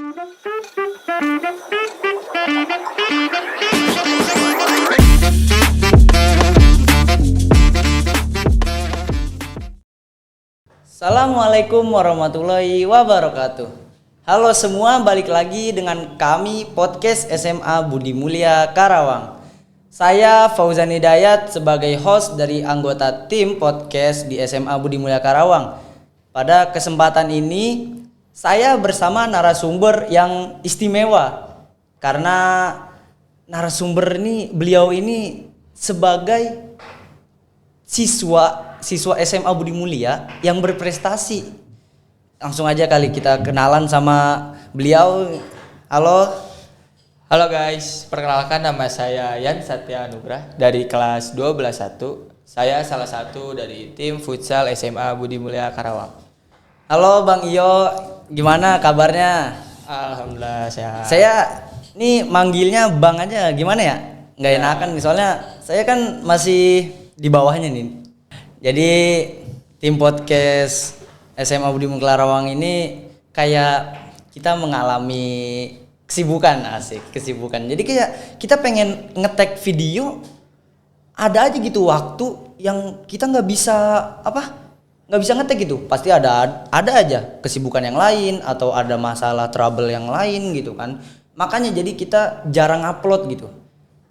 Assalamualaikum warahmatullahi wabarakatuh. Halo semua, balik lagi dengan kami podcast SMA Budi Mulia Karawang. Saya Fauzan Hidayat sebagai host dari anggota tim podcast di SMA Budi Mulia Karawang. Pada kesempatan ini saya bersama narasumber yang istimewa karena narasumber ini beliau ini sebagai siswa SMA Budi Mulia yang berprestasi. Langsung aja kali kita kenalan sama beliau. Halo guys, perkenalkan nama saya Yan Satya Anugrah dari kelas 12-1. Saya salah satu dari tim futsal SMA Budi Mulia Karawang. Halo Bang Iyo, gimana kabarnya? Alhamdulillah sehat. Saya nih manggilnya Bang aja, gimana ya? Nggak enakan nih, soalnya saya kan masih di bawahnya nih. Jadi tim podcast SMA Budi Mulia Karawang ini kayak kita mengalami kesibukan. Jadi kayak kita pengen nge-tag video, ada aja gitu waktu yang kita nggak bisa nge-tag gitu. Pasti ada aja kesibukan yang lain atau ada masalah trouble yang lain gitu kan. Makanya jadi kita jarang upload gitu.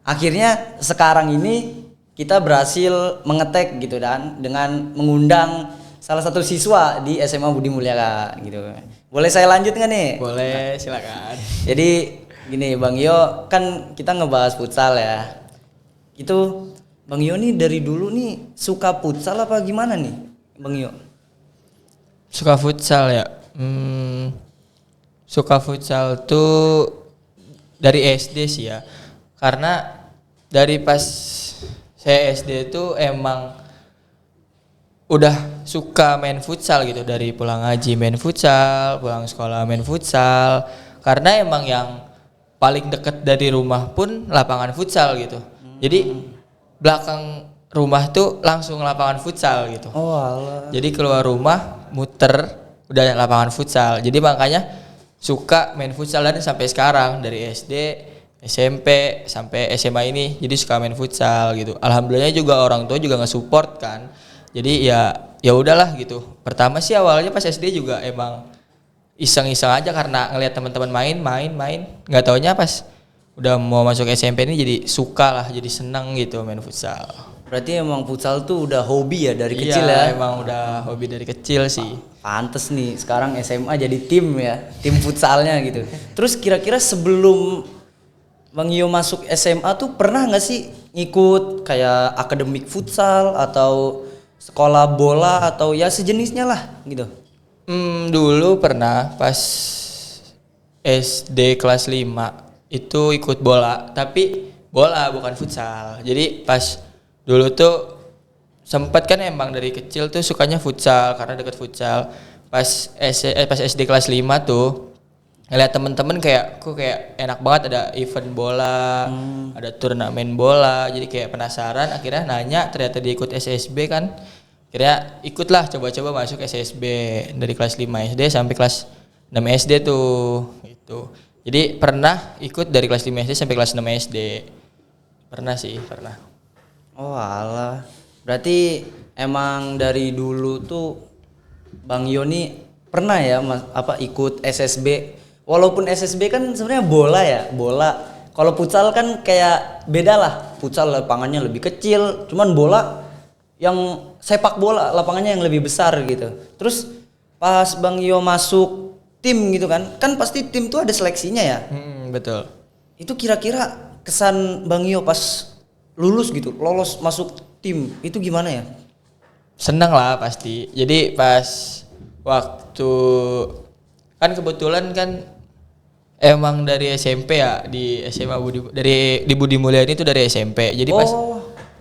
Akhirnya sekarang ini kita berhasil mengetek gitu dan dengan mengundang salah satu siswa di SMA Budi Mulia gitu. Boleh saya lanjut nggak nih? Boleh, silakan. Jadi gini Bang Yo, kan kita ngebahas futsal ya. Itu Bang Yo nih dari dulu nih suka futsal apa gimana nih Bang Yo? Suka futsal ya? Suka futsal tuh dari SD sih ya. Karena dari pas saya SD itu emang udah suka main futsal gitu, dari pulang ngaji main futsal, pulang sekolah main futsal, karena emang yang paling deket dari rumah pun lapangan futsal gitu. Jadi belakang rumah tuh langsung lapangan futsal gitu. Oh alah. Jadi keluar rumah muter udah lapangan futsal. Jadi makanya suka main futsal dan sampai sekarang dari SD, SMP sampai SMA ini jadi suka main futsal gitu. Alhamdulillah juga orang tua juga nge-support kan. Jadi ya udahlah gitu. Pertama sih awalnya pas SD juga emang iseng-iseng aja karena ngelihat teman-teman main. Enggak taunya pas udah mau masuk SMP ini jadi suka lah, jadi seneng gitu main futsal. Berarti emang futsal tuh udah hobi ya dari kecil ya? Iya, emang udah hobi dari kecil sih. Pantes nih sekarang SMA jadi tim ya, tim futsalnya gitu. Terus kira-kira sebelum Bang Iyo masuk SMA tuh pernah nggak sih ngikut kayak akademik futsal atau sekolah bola atau ya sejenisnya lah gitu? Dulu pernah pas SD kelas 5 itu ikut bola, tapi bola bukan futsal. Jadi pas dulu tuh sempat kan emang dari kecil tuh sukanya futsal karena deket futsal. Pas SD kelas 5 tuh ngeliat temen-temen kayak enak banget ada event bola, ada turnamen bola, jadi kayak penasaran, akhirnya nanya, ternyata dia ikut SSB kan, akhirnya ikutlah coba-coba masuk SSB dari kelas 5 SD sampai kelas 6 SD tuh gitu. Jadi pernah ikut dari kelas 5 SD sampai kelas 6 SD. Pernah. Oh alah. Berarti emang dari dulu tuh Bang Yoni pernah ya ikut SSB. Walaupun SSB kan sebenarnya bola. Kalau futsal kan kayak beda lah. Futsal lapangannya lebih kecil, cuman bola yang sepak bola lapangannya yang lebih besar gitu. Terus pas Bang Yo masuk tim gitu kan pasti tim tuh ada seleksinya ya. Betul. Itu kira-kira kesan Bang Yo pas lulus gitu, lolos masuk tim itu gimana ya? Seneng lah pasti. Jadi pas waktu kan kebetulan kan emang dari SMP ya di SMA di Budi Mulia ini tuh dari SMP. Jadi pas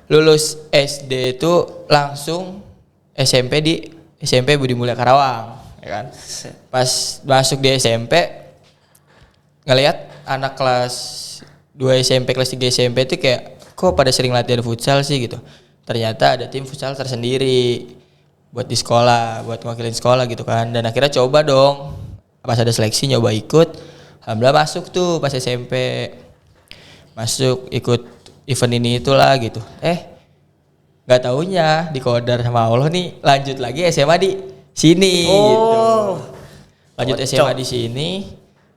lulus SD itu langsung SMP di SMP Budi Mulia Karawang, ya kan? Pas masuk di SMP ngelihat anak kelas 2 SMP, kelas 3 SMP itu kayak kok pada sering latihan futsal sih gitu. Ternyata ada tim futsal tersendiri buat di sekolah, buat ngwakilin sekolah gitu kan. Dan akhirnya coba dong. Pas ada seleksi nyoba ikut. Alhamdulillah masuk tuh pas SMP. Masuk ikut event ini itulah gitu. Nggak taunya di Kodar sama Allah nih lanjut lagi SMA di sini gitu. Lanjut Cocok. SMA di sini.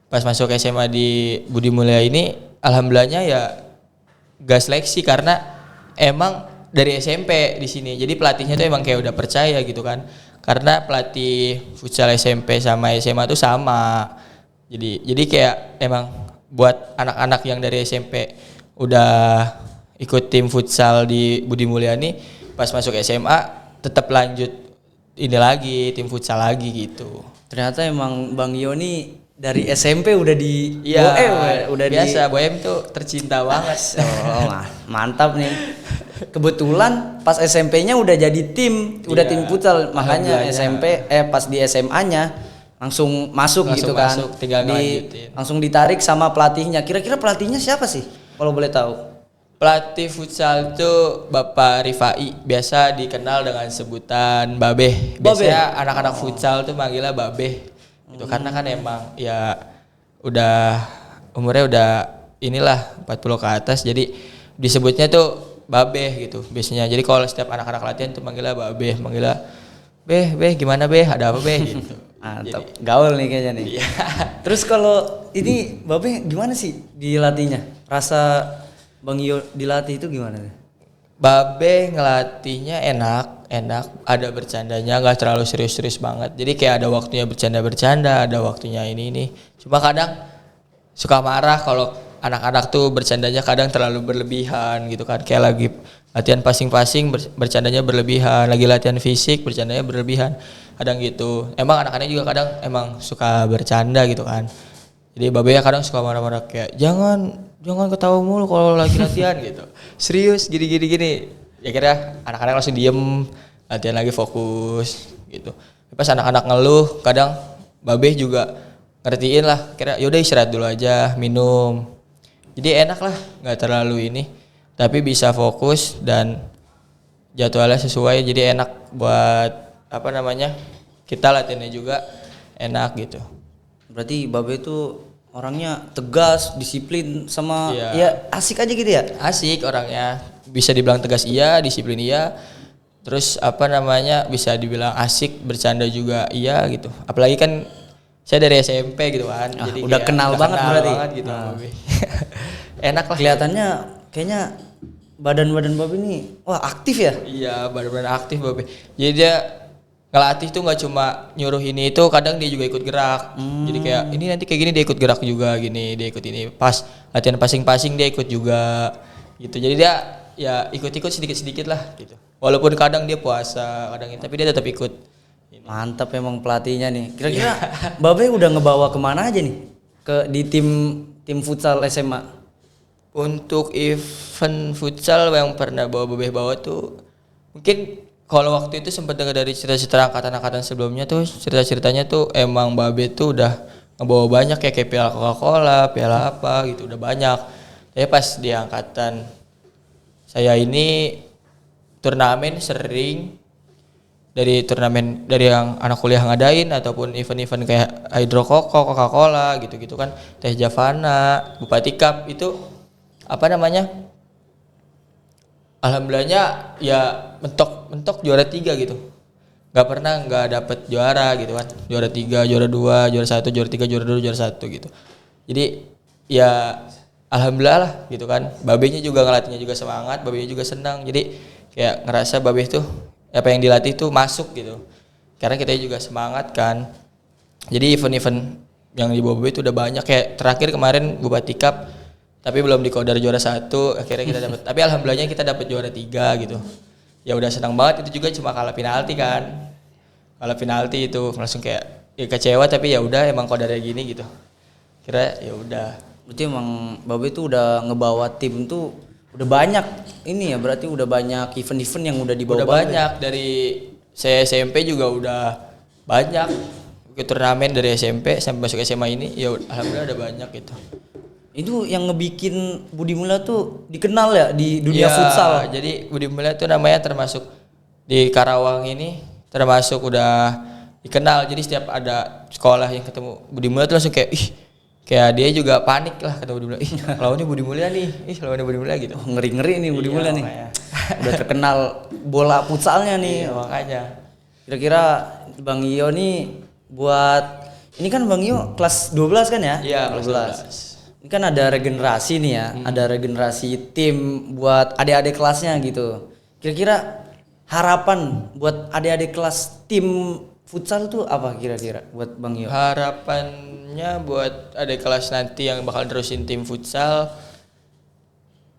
Pas masuk SMA di Budi Mulia ini alhamdulillahnya ya gak seleksi karena emang dari SMP di sini. Jadi pelatihnya tuh emang kayak udah percaya gitu kan. Karena pelatih futsal SMP sama SMA tuh sama. Jadi kayak emang buat anak-anak yang dari SMP udah ikut tim futsal di Budi Mulia nih pas masuk SMA tetap lanjut ini lagi tim futsal lagi gitu. Ternyata emang Bang Yoni dari SMP udah di Iya, udah biasa di Bohem tuh tercinta banget. mantap nih. Kebetulan pas SMP-nya udah jadi tim, udah Iya, tim futsal, makanya alhamdulillahnya. SMP pas di SMA-nya langsung masuk gitu Langsung kan. masuk, tinggal ngelanjutin. Langsung ditarik sama pelatihnya. Kira-kira pelatihnya siapa sih? Kalau boleh tahu. Pelatih futsal itu Bapak Rifai, biasa dikenal dengan sebutan Babeh. Biasanya anak-anak futsal tuh manggilnya Babeh. Itu karena kan emang ya udah umurnya udah inilah 40 ke atas jadi disebutnya tuh Babeh gitu biasanya. Jadi kalau setiap anak-anak latihan tuh manggilnya Babeh, manggilnya Beh, gimana Beh? Ada apa Beh gitu. Mantap. Gaul nih kayaknya nih. Iya. Terus kalau ini Babe gimana sih dilatihnya? Rasa Bang Yo dilatih itu gimana nih? Babe ngelatihnya enak, ada bercandanya, nggak terlalu serius-serius banget. Jadi kayak ada waktunya bercanda-bercanda, ada waktunya ini. Cuma kadang suka marah kalau anak-anak tuh bercandanya kadang terlalu berlebihan gitu kan. Kayak lagi latihan passing-passing bercandanya berlebihan, lagi latihan fisik bercandanya berlebihan. Kadang gitu. Emang anak-anaknya juga kadang emang suka bercanda gitu kan. Jadi Babe ya kadang suka marah-marah kayak jangan ketawa mulu kalau lagi latihan gitu. Serius gini. Ya kira anak-anak langsung diem, latihan lagi fokus gitu. Pas anak-anak ngeluh, kadang Babe juga ngertiin lah. Kira yaudah istirahat dulu aja, minum. Jadi enak lah, nggak terlalu ini. Tapi bisa fokus dan jadwalnya sesuai. Jadi enak buat kita latihannya juga enak gitu. Berarti Babe itu orangnya tegas, disiplin sama Iya. ya asik aja gitu ya. Asik orangnya, bisa dibilang tegas iya, disiplin iya, terus bisa dibilang asik, bercanda juga iya gitu. Apalagi kan saya dari SMP gitu kan, jadi udah kayak kenal banget berarti. gitu sama Babe. Enak lah. Kelihatannya kayaknya badan Babe ini wah aktif ya. Iya, benar-benar aktif Babe. Jadi dia ngelatih tuh nggak cuma nyuruh ini itu, kadang dia juga ikut gerak. Jadi kayak ini nanti kayak gini dia ikut gerak juga gini, dia ikut ini. Pas latihan passing dia ikut juga gitu. Jadi dia ya ikut-ikut sedikit-sedikit lah gitu. Walaupun kadang dia puasa, kadang ini, tapi dia tetap ikut. Mantap emang pelatihnya nih. Kira-kira Babe udah ngebawa kemana aja nih? Di tim futsal SMA. Untuk event futsal yang pernah bawa tuh mungkin kalau waktu itu sempat dengar dari cerita-cerita angkatan-angkatan sebelumnya tuh cerita-ceritanya tuh emang Babe tuh udah ngebawa banyak kayak piala Coca-Cola, piala apa gitu udah banyak. Tapi pas di angkatan saya ini turnamen sering dari yang anak kuliah ngadain ataupun event-event kayak Hydro Coca-Cola gitu-gitu kan, Teh Javana, Bupati Cup itu alhamdulillahnya ya mentok juara 3 gitu. Gak pernah nggak dapet juara gitu kan. Juara 3, juara 2, juara 1, juara 3, juara 2, juara 1 gitu. Jadi ya alhamdulillah lah gitu kan. Babenya juga ngelatihnya juga semangat, babenya juga senang. Jadi kayak ngerasa Babe tuh apa yang dilatih tuh masuk gitu. Karena kita juga semangat kan. Jadi event-event yang dibawa Babe itu udah banyak, kayak terakhir kemarin Bupati Cup tapi belum di Kodar juara 1, akhirnya kita dapat. Tapi alhamdulillahnya kita dapat juara 3 gitu. Ya udah senang banget, itu juga cuma kalah penalti kan. Kalah penalti itu langsung kayak ya kecewa, tapi ya udah emang Kodarnya gini gitu. Kira ya udah. Berarti emang Babe tuh udah ngebawa tim tuh udah banyak ini ya, berarti udah banyak event-event yang udah dibawa Udah Babe. banyak dari saya SMP juga udah banyak. Ke turnamen dari SMP sampai masuk SMA ini ya alhamdulillah udah banyak gitu. Itu yang ngebikin Budi Mulia tuh dikenal ya di dunia Ya, futsal. jadi Budi Mulia tuh namanya termasuk di Karawang ini termasuk udah dikenal. Jadi setiap ada sekolah yang ketemu Budi Mulia tuh langsung kayak kayak dia juga panik lah ketemu Budi Mulya. Ih, lawannya Budi Mulya nih. Lawannya Budi Mulya gitu. Ngeri-ngeri nih Budi Iya, Mulya nih. makanya. Udah terkenal bola futsalnya nih. Iya, makanya. Kira-kira Bang Iyo nih buat ini kan Bang Iyo kelas 12 kan ya? Iya, kelas 12. Ini kan ada regenerasi nih ya, ada regenerasi tim buat adik-adik kelasnya gitu. Kira-kira harapan buat adik-adik kelas tim futsal tuh apa kira-kira buat Bang Iyo? Harapannya buat adik kelas nanti yang bakal terusin tim futsal,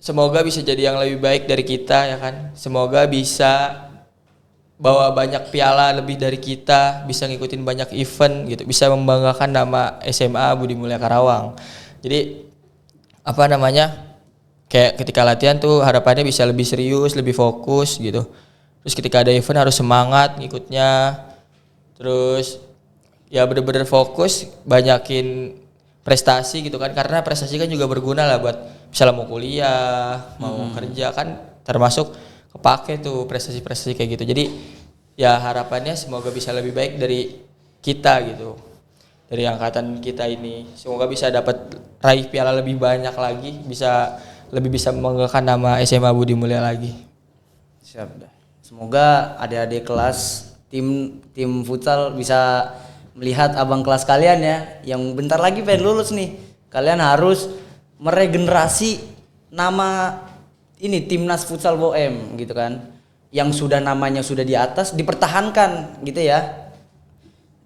semoga bisa jadi yang lebih baik dari kita ya kan. Semoga bisa bawa banyak piala lebih dari kita, bisa ngikutin banyak event gitu, bisa membanggakan nama SMA Budi Mulya Karawang. Jadi apa namanya, kayak ketika latihan tuh harapannya bisa lebih serius, lebih fokus gitu. Terus ketika ada event harus semangat ngikutnya. Terus ya bener-bener fokus, banyakin prestasi gitu kan, karena prestasi kan juga berguna lah buat misalnya mau kuliah, mau kerja kan, termasuk kepake tuh prestasi-prestasi kayak gitu. Jadi ya harapannya semoga bisa lebih baik dari kita gitu, dari angkatan kita ini. Semoga bisa dapat raih piala lebih banyak lagi, bisa lebih bisa membanggakan nama SMA Budi Mulya lagi. Siap dah. Semoga adik-adik kelas tim futsal bisa melihat abang kelas kalian ya, yang bentar lagi pengen lulus nih. Kalian harus meregenerasi nama ini timnas futsal BOM gitu kan, yang sudah namanya sudah di atas dipertahankan gitu ya.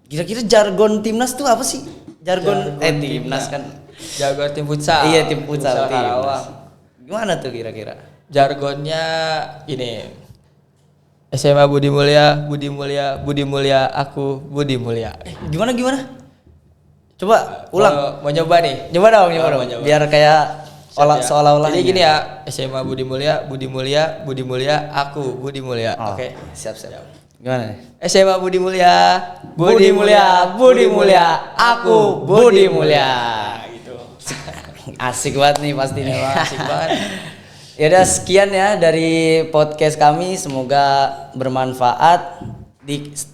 Kira-kira jargon timnas tuh apa sih? Jargon timnas kan. Jargon tim futsal. Iya, tim futsal timnas. Karawang. Gimana tuh kira-kira? Jargonnya ini, SMA Budi Mulya, Budi Mulya, Budi Mulya, aku Budi Mulya. Gimana? Coba ulang. Mau nyoba nih? Coba dong. Nyoba. Biar kayak seolah-olah. Jadi gini ya, SMA Budi Mulya, Budi Mulya, Budi Mulya, aku Budi Mulya. Oh, Oke. Siap. Gimana nih? SMA Budi Mulya, Budi Mulya, aku Budi Mulya. Gitu. Asik banget nih pasti nih. Asik banget. Ya udah, sekian ya dari podcast kami, semoga bermanfaat.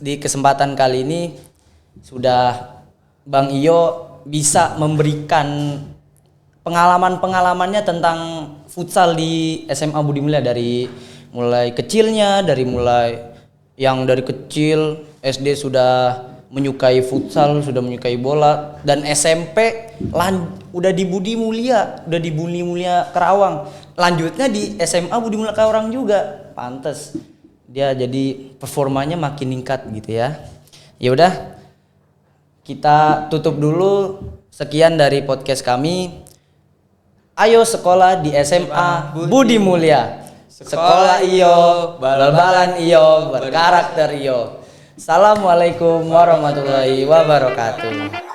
Di kesempatan kali ini sudah Bang Iyo bisa memberikan pengalaman-pengalamannya tentang futsal di SMA Budi Mulya, dari mulai kecilnya, dari kecil SD sudah menyukai futsal, sudah menyukai bola, dan SMP udah di Budi Mulya Karawang. Lanjutnya di SMA Budi Mulya Karawang juga. Pantes dia jadi performanya makin meningkat gitu ya. Ya udah, kita tutup dulu. Sekian dari podcast kami. Ayo sekolah di SMA Budi Mulya. Sekolah iyo, bal-balan iyo, berkarakter iyo. Assalamualaikum warahmatullahi wabarakatuh.